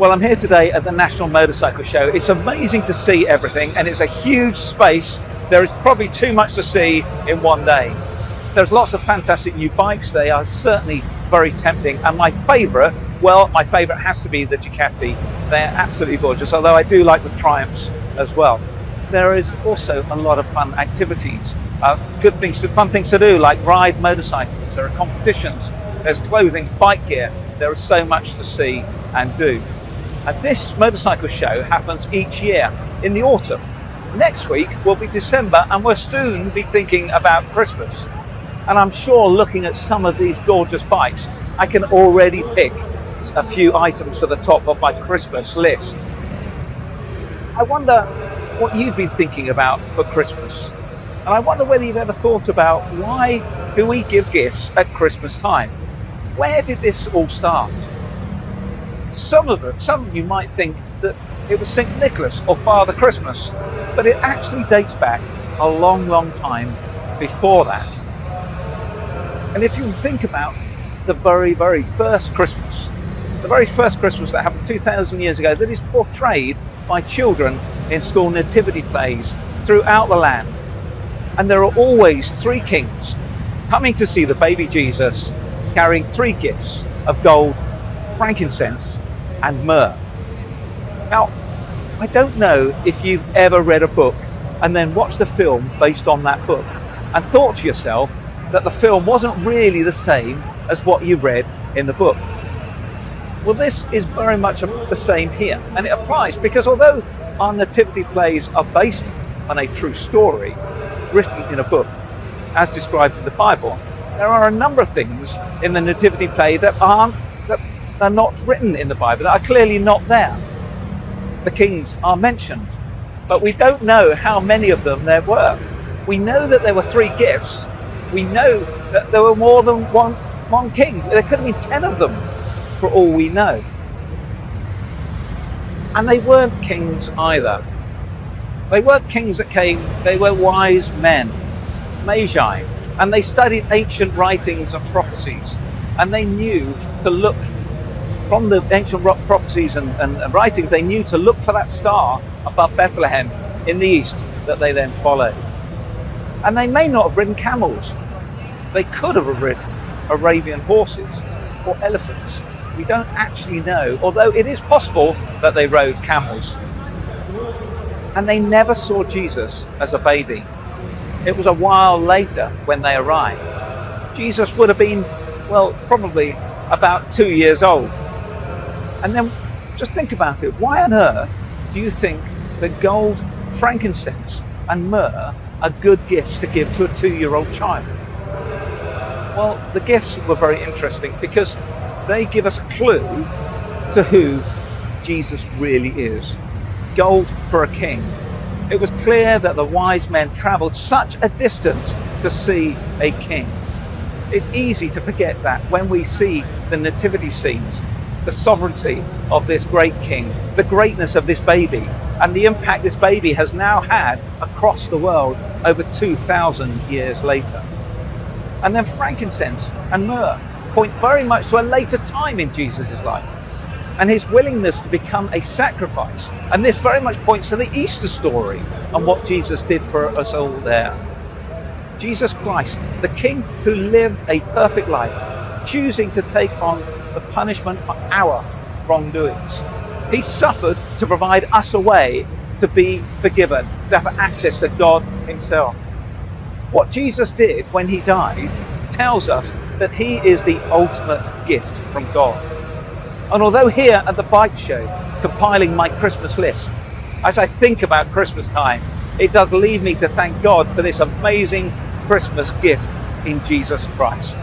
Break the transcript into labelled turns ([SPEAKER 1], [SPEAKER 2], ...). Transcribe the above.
[SPEAKER 1] Well, I'm here today at the National Motorcycle Show. It's amazing to see everything, and it's a huge space. There is probably too much to see in one day. There's lots of fantastic new bikes. They are certainly very tempting, and my favourite has to be the Ducati. They're absolutely gorgeous, although I do like the Triumphs as well. There is also a lot of fun activities, fun things to do, like ride motorcycles. There are competitions, there's clothing, bike gear. There is so much to see and do. And this motorcycle show happens each year in the autumn. Next week will be December, and we'll soon be thinking about Christmas. And I'm sure, looking at some of these gorgeous bikes, I can already pick a few items to the top of my Christmas list. I wonder what you've been thinking about for Christmas. And I wonder whether you've ever thought about, why do we give gifts at Christmas time? Where did this all start? Some of you might think that it was St. Nicholas or Father Christmas, but it actually dates back a long, long time before that. And if you think about the very, very first Christmas, that happened 2,000 years ago, that is portrayed by children in school nativity plays throughout the land. And there are always three kings coming to see the baby Jesus, carrying three gifts of gold, frankincense, and myrrh. Now, I don't know if you've ever read a book and then watched a film based on that book and thought to yourself that the film wasn't really the same as what you read in the book. Well, this is very much the same here, and it applies because although our nativity plays are based on a true story written in a book as described in the Bible, there are a number of things in the nativity play that are not written in the Bible, that are clearly not there. The kings are mentioned, but we don't know how many of them there were. We know that there were three gifts. We know that there were more than one king. There could have been 10 of them, for all we know. And they weren't kings either. They weren't kings that came, they were wise men, magi, and they studied ancient writings and prophecies, and they knew to look from the ancient prophecies and writings. They knew to look for that star above Bethlehem in the east that they then followed. And they may not have ridden camels. They could have ridden Arabian horses or elephants. We don't actually know, although it is possible that they rode camels. And they never saw Jesus as a baby. It was a while later when they arrived. Jesus would have been, well, probably about 2 years old. And then just think about it. Why on earth do you think that gold, frankincense and myrrh are good gifts to give to a 2-year-old child? Well, the gifts were very interesting because they give us a clue to who Jesus really is. Gold for a king. It was clear that the wise men travelled such a distance to see a king. It's easy to forget that when we see the nativity scenes, the sovereignty of this great king, the greatness of this baby, and the impact this baby has now had across the world over 2,000 years later. And then frankincense and myrrh point very much to a later time in Jesus' life and his willingness to become a sacrifice. And this very much points to the Easter story and what Jesus did for us all there. Jesus Christ, the King who lived a perfect life, choosing to take on the punishment for our wrongdoings. He suffered to provide us a way to be forgiven, to have access to God himself. What Jesus did when he died tells us that he is the ultimate gift from God. And although here at the bike show, compiling my Christmas list, as I think about Christmas time, it does lead me to thank God for this amazing Christmas gift in Jesus Christ.